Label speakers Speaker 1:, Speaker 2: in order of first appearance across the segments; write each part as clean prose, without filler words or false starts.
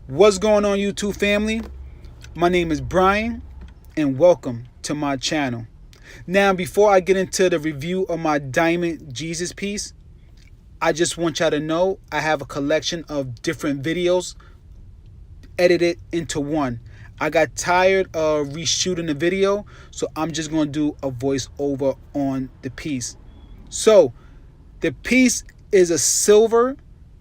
Speaker 1: What's going on, YouTube family? My name is Brian, and welcome to my channel. Now, before I get into the review of my Diamond Jesus piece, I just want y'all to know I have a collection of different videos edited into one. I got tired of reshooting the video, so I'm just going to do a voiceover on the piece. So, the piece is a silver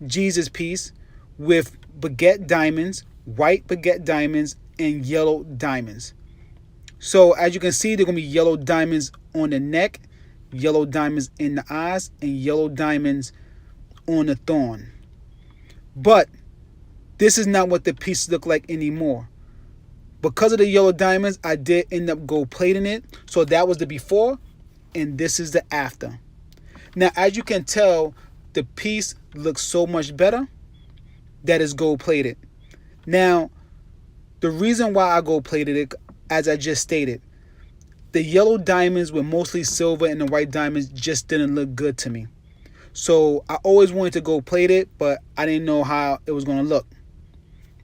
Speaker 1: Jesus piece with baguette diamonds, white baguette diamonds, and yellow diamonds. So as you can see, there are going to be yellow diamonds on the neck, yellow diamonds in the eyes, and yellow diamonds on the thorn. But this is not what the piece look like anymore. Because of the yellow diamonds, I did end up gold plating it. So that was the before, and this is the after. Now, as you can tell, the piece looks so much better that is gold plated. Now, the reason why I gold plated it, as I just stated, the yellow diamonds were mostly silver and the white diamonds just didn't look good to me. So I always wanted to gold plate it, but I didn't know how it was going to look.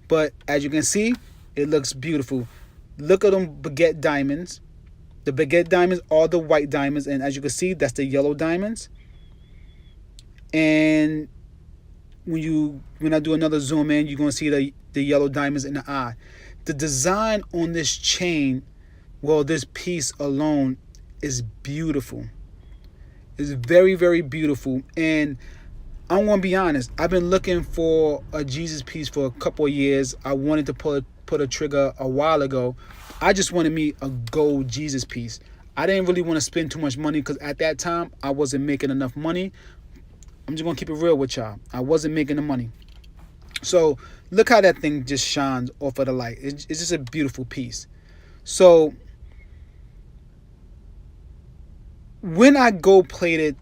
Speaker 1: But as you can see, it looks beautiful. Look at them baguette diamonds. The baguette diamonds are the white diamonds, and as you can see, that's the yellow diamonds. And when I do another zoom in, you're going to see the yellow diamonds in the eye. The design on this chain, well, this piece alone is beautiful. It's very, very beautiful. And I'm going to be honest, I've been looking for a Jesus piece for a couple of years. I wanted to put a trigger a while ago. I just wanted me a gold Jesus piece. I didn't really want to spend too much money because at that time, I wasn't making enough money. I'm just going to keep it real with y'all. I wasn't making the money. So look how that thing just shines off of the light. It's just a beautiful piece. So when I gold plated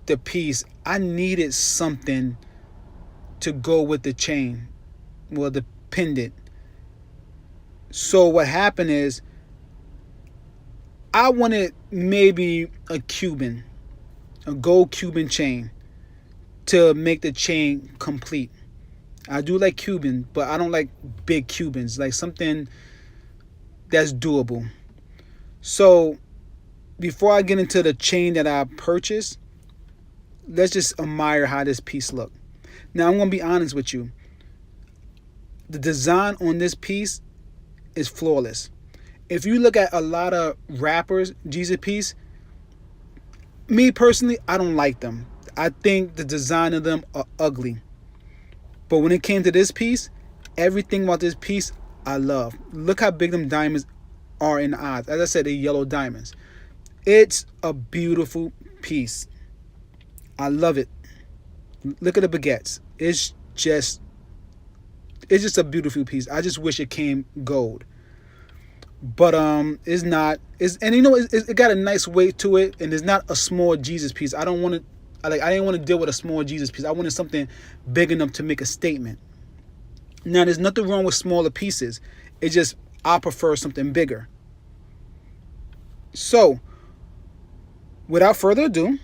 Speaker 1: the piece, I needed something to go with the chain. Well, the pendant. So what happened is I wanted maybe a Cuban, a gold Cuban chain to make the chain complete. I do like Cuban, but I don't like big Cubans. Like something that's doable. So before I get into the chain that I purchased, let's just admire how this piece look. Now I'm gonna be honest with you. The design on this piece is flawless. If you look at a lot of rappers, Jesus piece, me personally, I don't like them. I think the design of them are ugly. But when it came to this piece, everything about this piece I love. Look how big them diamonds are in the eyes. As I said, they're yellow diamonds. It's a beautiful piece. I love it. Look at the baguettes. It's just a beautiful piece. I just wish it came gold. But it's not. And you know, it got a nice weight to it, and it's not a small Jesus piece. I don't want to. I didn't want to deal with a small Jesus piece. I wanted something big enough to make a statement. Now, there's nothing wrong with smaller pieces. It just, I prefer something bigger. So, without further ado,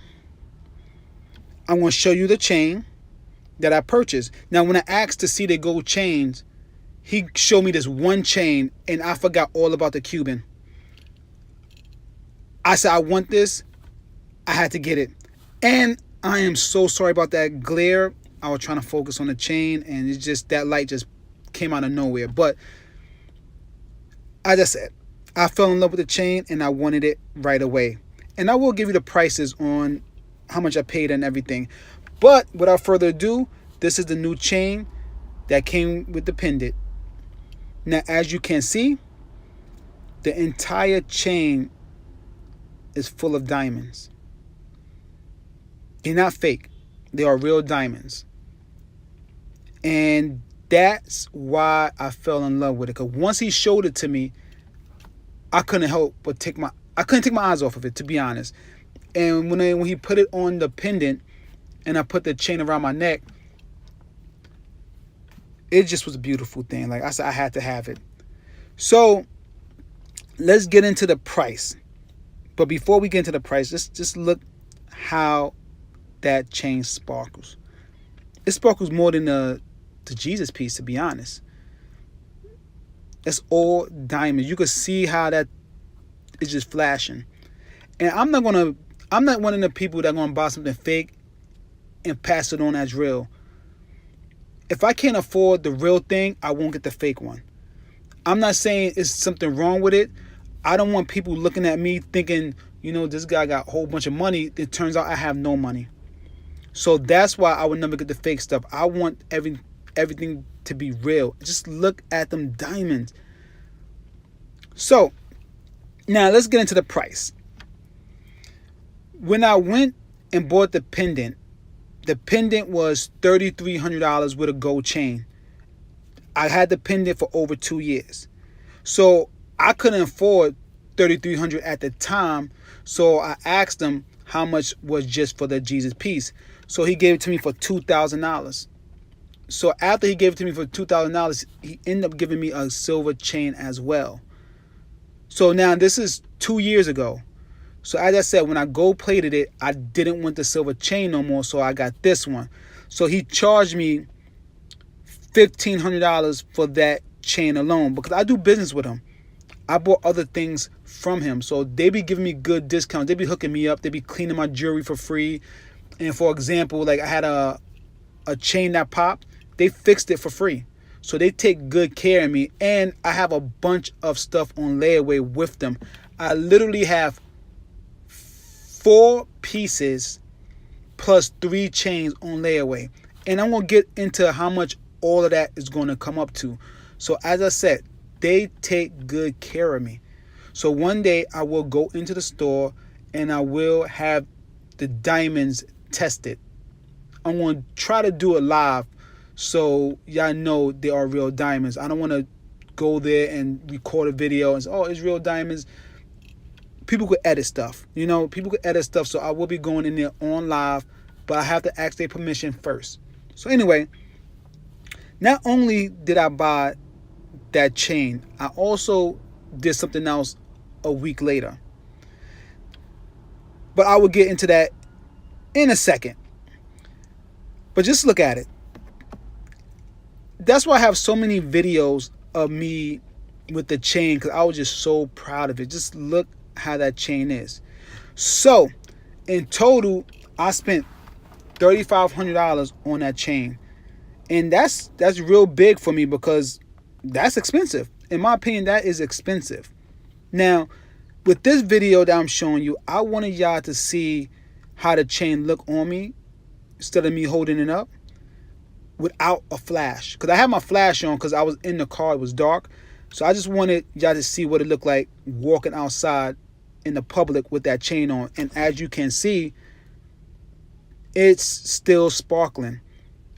Speaker 1: I'm going to show you the chain that I purchased. Now, when I asked to see the gold chains, he showed me this one chain, and I forgot all about the Cuban. I said, I want this. I had to get it. And I am so sorry about that glare. I was trying to focus on the chain, and it's just that light just came out of nowhere. But as I said, I fell in love with the chain, and I wanted it right away. And I will give you the prices on how much I paid and everything. But without further ado, this is the new chain that came with the pendant. Now, as you can see, the entire chain is full of diamonds. They're not fake. They are real diamonds. And that's why I fell in love with it. Because once he showed it to me, I couldn't help but take my eyes off of it, to be honest. And when he put it on the pendant and I put the chain around my neck, it just was a beautiful thing. Like I said, I had to have it. So let's get into the price. But before we get into the price, just look how that chain sparkles. It sparkles more than the Jesus piece, to be honest. It's all diamonds. You can see how that is just flashing. And I'm not one of the people that gonna buy something fake and pass it on as real. If I can't afford the real thing, I won't get the fake one. I'm not saying it's something wrong with it. I don't want people looking at me thinking, this guy got a whole bunch of money. It turns out I have no money. So that's why I would never get the fake stuff. I want everything to be real. Just look at them diamonds. So now let's get into the price. When I went and bought the pendant was $3,300 with a gold chain. I had the pendant for over 2 years. So I couldn't afford $3,300 at the time. So I asked him how much was just for the Jesus piece. So he gave it to me for $2,000. So after he gave it to me for $2,000, he ended up giving me a silver chain as well. So now this is 2 years ago. So as I said, when I gold plated it, I didn't want the silver chain no more, so I got this one. So he charged me $1,500 for that chain alone because I do business with him. I bought other things from him. So they be giving me good discounts. They be hooking me up. They be cleaning my jewelry for free. And for example, like I had a chain that popped. They fixed it for free. So they take good care of me. And I have a bunch of stuff on layaway with them. I literally have 4 pieces plus 3 chains on layaway. And I'm going to get into how much all of that is going to come up to. So as I said, they take good care of me. So one day I will go into the store and I will have the diamonds tested. I'm going to try to do it live so y'all know they are real diamonds. I don't want to go there and record a video and say, oh, it's real diamonds. People could edit stuff. People could edit stuff. So I will be going in there on live, but I have to ask their permission first. So anyway, not only did I buy that chain, I also did something else a week later. But I will get into that in a second. But just look at it. That's why I have so many videos of me with the chain, because I was just so proud of it. Just look how that chain is. So in total, I spent $3,500 on that chain. And that's real big for me because that's expensive. In my opinion, that is expensive. Now, with this video that I'm showing you, I wanted y'all to see how the chain look on me instead of me holding it up without a flash. Because I had my flash on because I was in the car. It was dark. So I just wanted y'all to see what it looked like walking outside in the public with that chain on. And as you can see, it's still sparkling.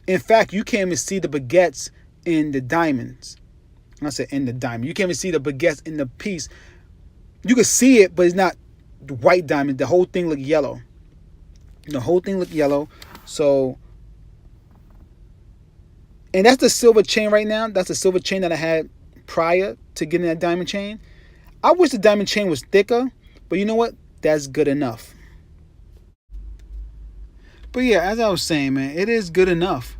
Speaker 1: In fact, you can't even see the baguettes in the diamonds. I said in the diamond. You can't even see the baguettes in the piece. You can see it, but it's not the white diamond. The whole thing look yellow. The whole thing look yellow. So, and that's the silver chain right now. That's the silver chain that I had prior to getting that diamond chain. I wish the diamond chain was thicker, but you know what? That's good enough. But yeah, as I was saying, man, it is good enough.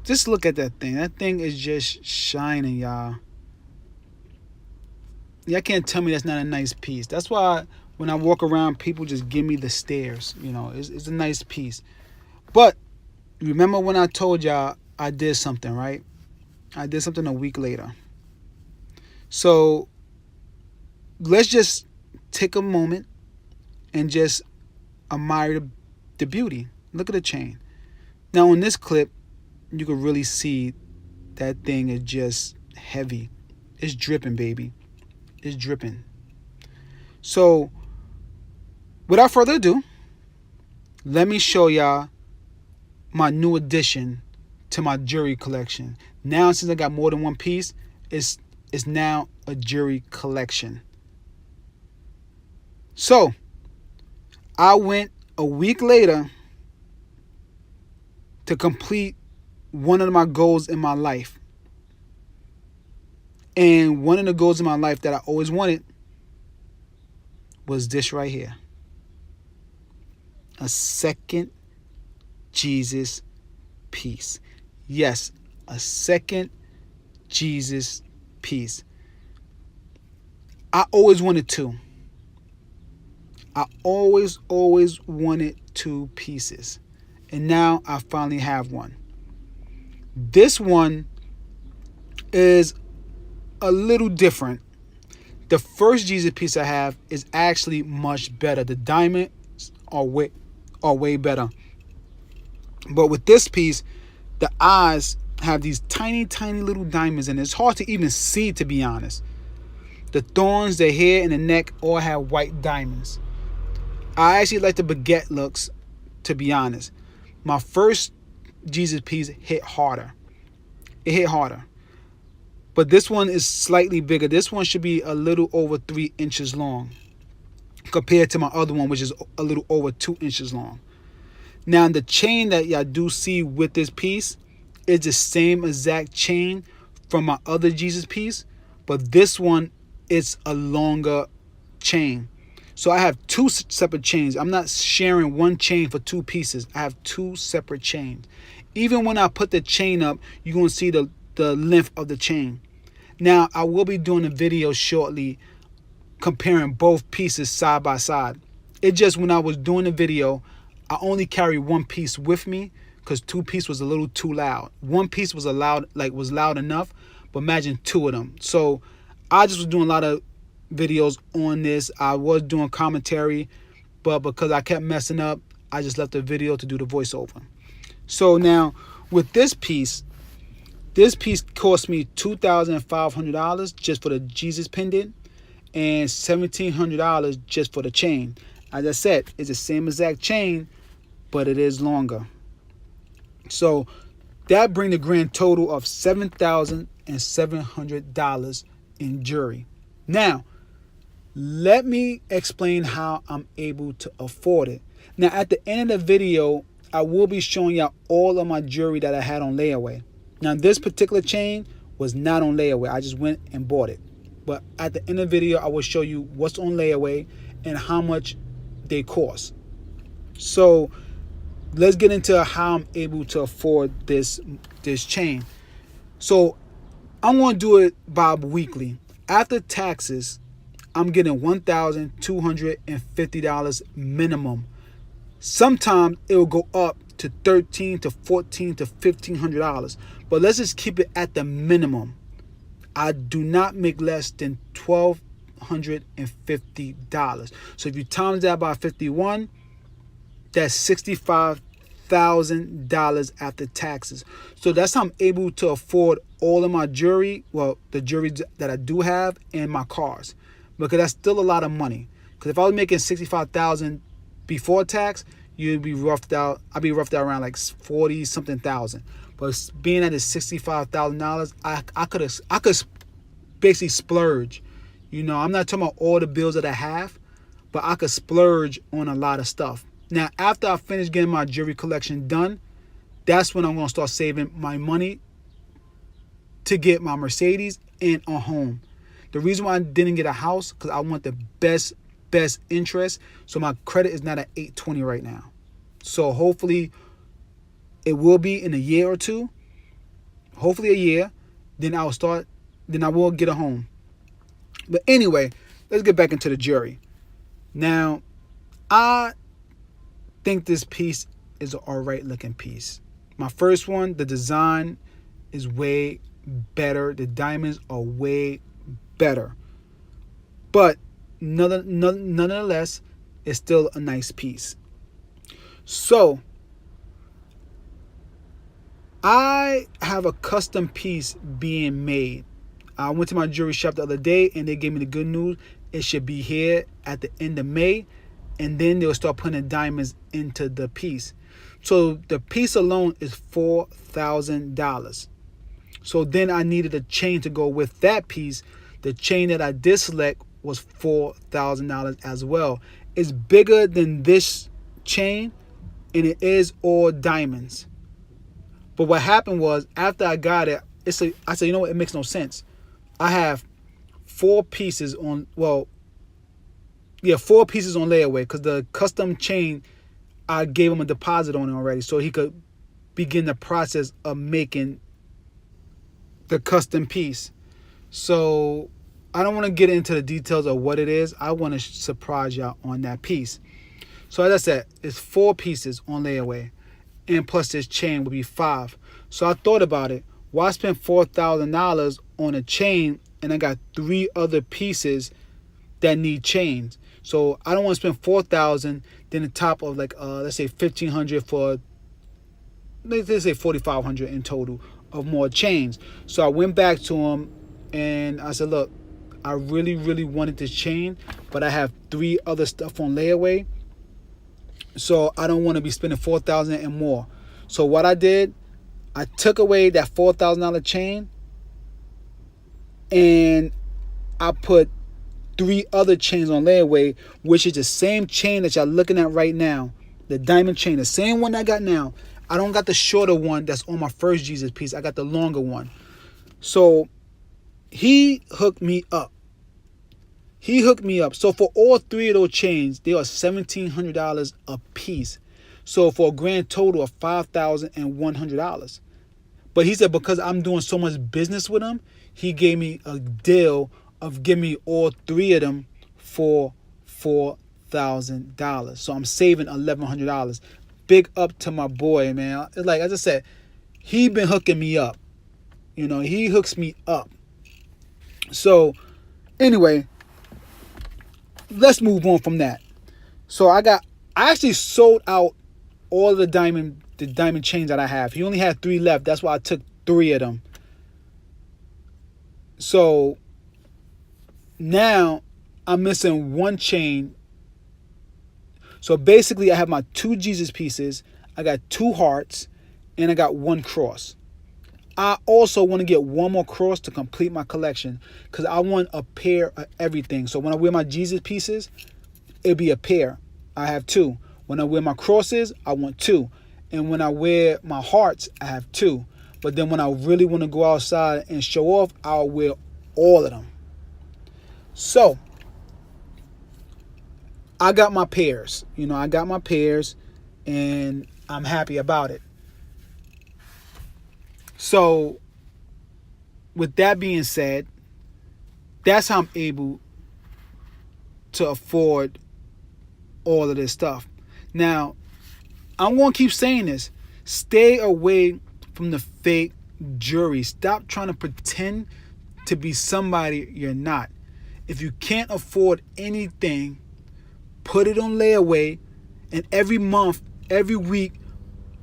Speaker 1: Just look at that thing. That thing is just shining, y'all. Y'all can't tell me that's not a nice piece. That's why when I walk around, people just give me the stares. It's a nice piece. But remember when I told y'all I did something, right? I did something a week later. So let's just take a moment and just admire the beauty. Look at the chain. Now in this clip, you can really see that thing is just heavy. It's dripping, baby. It's dripping. So without further ado, let me show y'all my new addition to my jewelry collection. Now, since I got more than one piece, it's now a jewelry collection. So I went a week later to complete one of my goals in my life. And one of the goals in my life that I always wanted was this right here. A second Jesus piece. Yes, a second Jesus piece. I always wanted two. I always wanted two pieces. And now I finally have one. This one is a little different. The first Jesus piece I have is actually much better. The diamonds are way better. But with this piece, the eyes have these tiny little diamonds, and it's hard to even see, to be honest. The thorns, the hair, and the neck all have white diamonds. I actually like the baguette looks, to be honest. My first Jesus piece hit harder. It hit harder. But this one is slightly bigger. This one should be a little over 3 inches long compared to my other one, which is a little over 2 inches long. Now, the chain that y'all do see with this piece is the same exact chain from my other Jesus piece, but this one is a longer chain. So I have two separate chains. I'm not sharing one chain for two pieces. I have two separate chains. Even when I put the chain up, you're going to see the length of the chain. Now, I will be doing a video shortly comparing both pieces side by side. It just, when I was doing the video, I only carried one piece with me because two piece was a little too loud. One piece was loud enough, but imagine two of them. So I just was doing a lot of videos on this. I was doing commentary, but because I kept messing up, I just left the video to do the voiceover. So now with this piece cost me $2,500 just for the Jesus pendant and $1,700 just for the chain. As I said, it's the same exact chain, but it is longer. So that brings the grand total of $7,700 in jewelry. Now, let me explain how I'm able to afford it. Now, at the end of the video, I will be showing y'all all of my jewelry that I had on layaway. Now, this particular chain was not on layaway. I just went and bought it. But at the end of the video, I will show you what's on layaway and how much they cost. So let's get into how I'm able to afford this chain. So I'm going to do it bi-weekly. After taxes, I'm getting $1,250 minimum. Sometimes it will go up to $1,300 to $1,400 to $1,500. But let's just keep it at the minimum. I do not make less than $1,250. So if you times that by 51, that's $65,000 after taxes. So that's how I'm able to afford all of my jewelry, well, the jewelry that I do have, and my cars, because that's still a lot of money. Because if I was making $65,000 before tax, you'd be roughed out. I'd be roughed out around like 40 something thousand. But being at $65,000, I could basically splurge. You know, I'm not talking about all the bills that I have, but I could splurge on a lot of stuff. Now, after I finish getting my jewelry collection done, that's when I'm going to start saving my money to get my Mercedes and a home. The reason why I didn't get a house, because I want the best interest. So my credit is not at 820 right now. So hopefully it will be in a year or two. Hopefully a year. Then I will get a home. But anyway, let's get back into the jewelry. Now, I think this piece is an alright looking piece. My first one, the design is way better. The diamonds are way better. But nonetheless, it's still a nice piece. So, I have a custom piece being made. I went to my jewelry shop the other day and they gave me the good news. It should be here at the end of May, and then they'll start putting diamonds into the piece. So the piece alone is $4,000. So then I needed a chain to go with that piece. The chain that I did select was $4,000 as well. It's bigger than this chain, and it is all diamonds. But what happened was, after I got it, I said, you know what, it makes no sense. I have 4 pieces on, 4 pieces on layaway, because the custom chain, I gave him a deposit on it already, so he could begin the process of making the custom piece. So I don't want to get into the details of what it is. I want to surprise y'all on that piece. So as I said, it's 4 pieces on layaway, and plus this chain would be 5. So I thought about it. Why spend $4,000 on a chain and I got 3 other pieces that need chains? So I don't want to spend $4,000 then the top of like let's say $1,500 for, let's say $4,500 in total of more chains. So I went back to him and I said, look, I really wanted this chain, but I have 3 other stuff on layaway, so I don't want to be spending $4,000 and more. So what I did, I took away that $4,000 chain and I put 3 other chains on layaway, which is the same chain that y'all looking at right now, the diamond chain, the same one I got now. I don't got the shorter one that's on my first Jesus piece. I got the longer one. So he hooked me up. So for all 3 of those chains, they are $1,700 a piece. So for a grand total of $5,100. But he said because I'm doing so much business with him, he gave me a deal of giving me all 3 of them for $4,000. So I'm saving $1,100. Big up to my boy, man. It's like, as I said, he been hooking me up. You know, he hooks me up. So anyway, let's move on from that. So I actually sold out all the diamond chains that I have. He only had 3 left. That's why I took 3 of them. So now I'm missing 1 chain. So basically I have my 2 Jesus pieces, I got 2 hearts, and I got 1 cross. I also want to get 1 more cross to complete my collection because I want a pair of everything. So when I wear my Jesus pieces, it'll be a pair. I have 2. When I wear my crosses, I want 2. And when I wear my hearts, I have 2. But then when I really want to go outside and show off, I'll wear all of them. So I got my pairs. You know, I got my pairs and I'm happy about it. So with that being said, that's how I'm able to afford all of this stuff. Now, I'm going to keep saying this. Stay away from the fake jewelry. Stop trying to pretend to be somebody you're not. If you can't afford anything, put it on layaway, and every month, every week,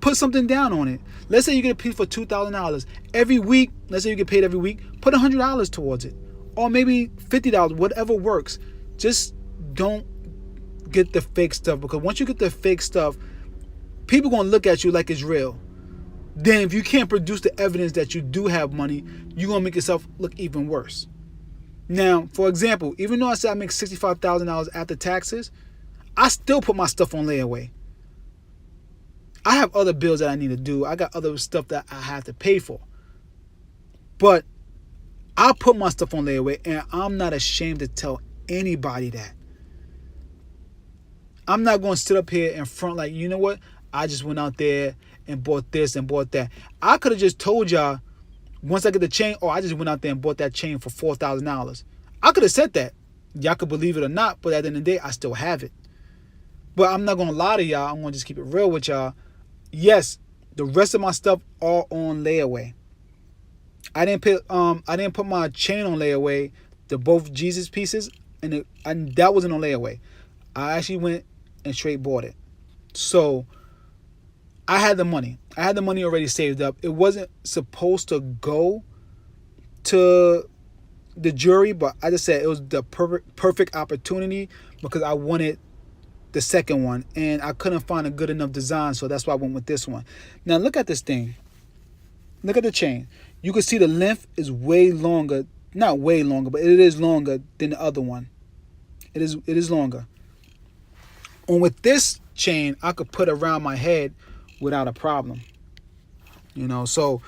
Speaker 1: put something down on it. Let's say you get paid for $2,000. Every week, let's say you get paid every week, put $100 towards it. Or maybe $50, whatever works. Just don't get the fake stuff, because once you get the fake stuff, people going to look at you like it's real. Then if you can't produce the evidence that you do have money, you're going to make yourself look even worse. Now, for example, even though I said I make $65,000 after taxes, I still put my stuff on layaway. I have other bills that I need to do. I got other stuff that I have to pay for. But I put my stuff on layaway, and I'm not ashamed to tell anybody that. I'm not going to sit up here in front like, you know what? I just went out there and bought this and bought that. I could have just told y'all once I get the chain, I just went out there and bought that chain for $4,000. I could have said that. Y'all could believe it or not, but at the end of the day, I still have it. But I'm not going to lie to y'all. I'm going to just keep it real with y'all. Yes, the rest of my stuff are on layaway. I didn't put my chain on layaway, the both Jesus pieces, and that wasn't on layaway. I actually went and straight bought it. So I had the money. I had the money already saved up. It wasn't supposed to go to the jury, but I just said it was the perfect opportunity because I wanted the second one, and I couldn't find a good enough design, so that's why I went with this one. Now look at this thing. Look at the chain. You can see the length is way longer. Not way longer, but it is longer than the other one. It is longer. And with this chain, I could put around my head without a problem. You know, so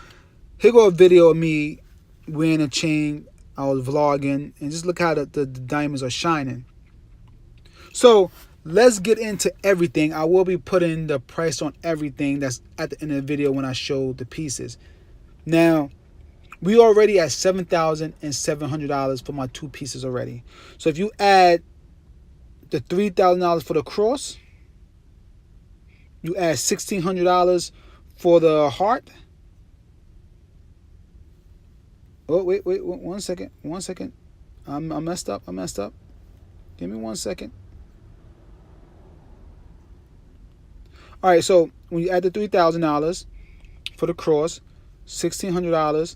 Speaker 1: here go a video of me wearing a chain. I was vlogging, and just look how the diamonds are shining. So let's get into everything. I will be putting the price on everything that's at the end of the video when I show the pieces. Now, we already at $7,700 for my 2 pieces already. So if you add the $3,000 for the cross, you add $1,600 for the heart. Oh, wait, 1 second. 1 second. I messed up. Give me 1 second. All right, so when you add the $3,000 for the cross, $1,600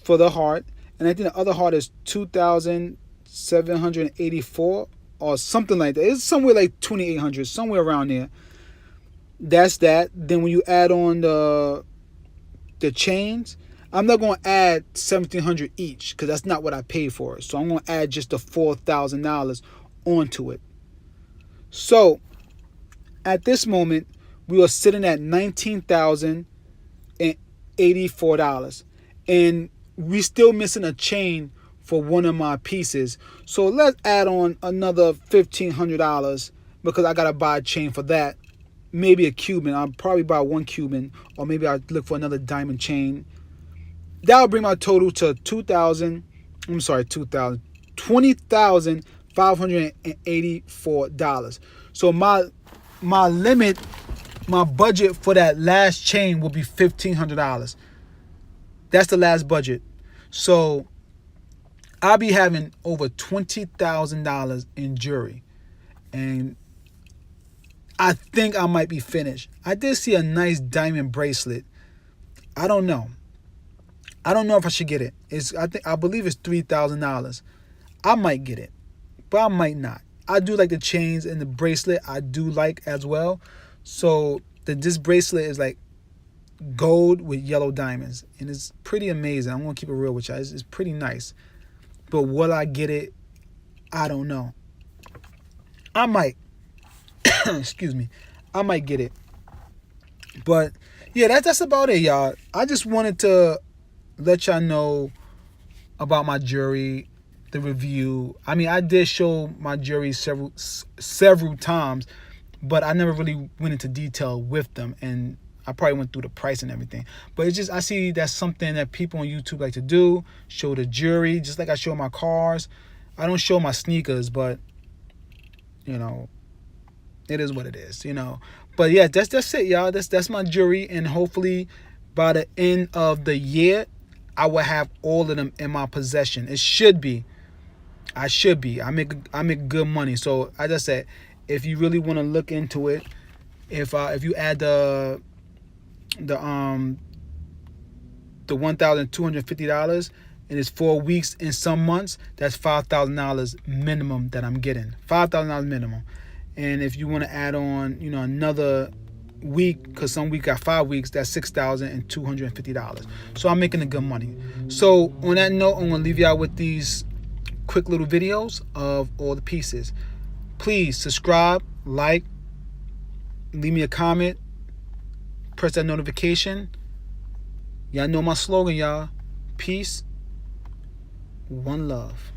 Speaker 1: for the heart, and I think the other heart is $2,784 or something like that. It's somewhere like $2,800, somewhere around there. That's that. Then when you add on the chains, I'm not going to add $1,700 each because that's not what I paid for it. So I'm going to add just the $4,000 onto it. So at this moment, we are sitting at $19,084, and we still missing a chain for one of my pieces. So let's add on another $1,500 because I gotta buy a chain for that. Maybe a Cuban. I'll probably buy 1 Cuban, or maybe I'll look for another diamond chain. That'll bring my total to $20,584. So my limit, my budget for that last chain will be $1,500. That's the last budget. So I'll be having over $20,000 in jewelry, and I think I might be finished. I did see a nice diamond bracelet. I don't know if I should get it. I believe it's $3,000. I might get it, but I might not. I do like the chains and the bracelet. I do like as well. So this bracelet is like gold with yellow diamonds, and it's pretty amazing. I'm gonna keep it real with you. It's pretty nice. But will I get it? I don't know. I might. Excuse me. I might get it. But yeah, that's about it, y'all. I just wanted to let y'all know about my jewelry, the review. I mean, I did show my jewelry several times, but I never really went into detail with them, and I probably went through the price and everything. But it's just, I see that's something that people on YouTube like to do, show the jewelry, just like I show my cars. I don't show my sneakers, but you know, it is what it is, you know. But yeah, that's it, y'all. That's my jewelry, and hopefully by the end of the year, I will have all of them in my possession. It should be. I make good money. So as I said, if you really want to look into it, if you add the $1,250 and it's 4 weeks in some months, that's $5,000 minimum that I'm getting. $5,000 minimum. And if you want to add on, you know, another week, because some week got 5 weeks, that's $6,250. So I'm making a good money. So on that note, I'm gonna leave y'all with these quick little videos of all the pieces. Please subscribe, like, leave me a comment, press that notification. Y'all know my slogan, y'all. Peace, one love.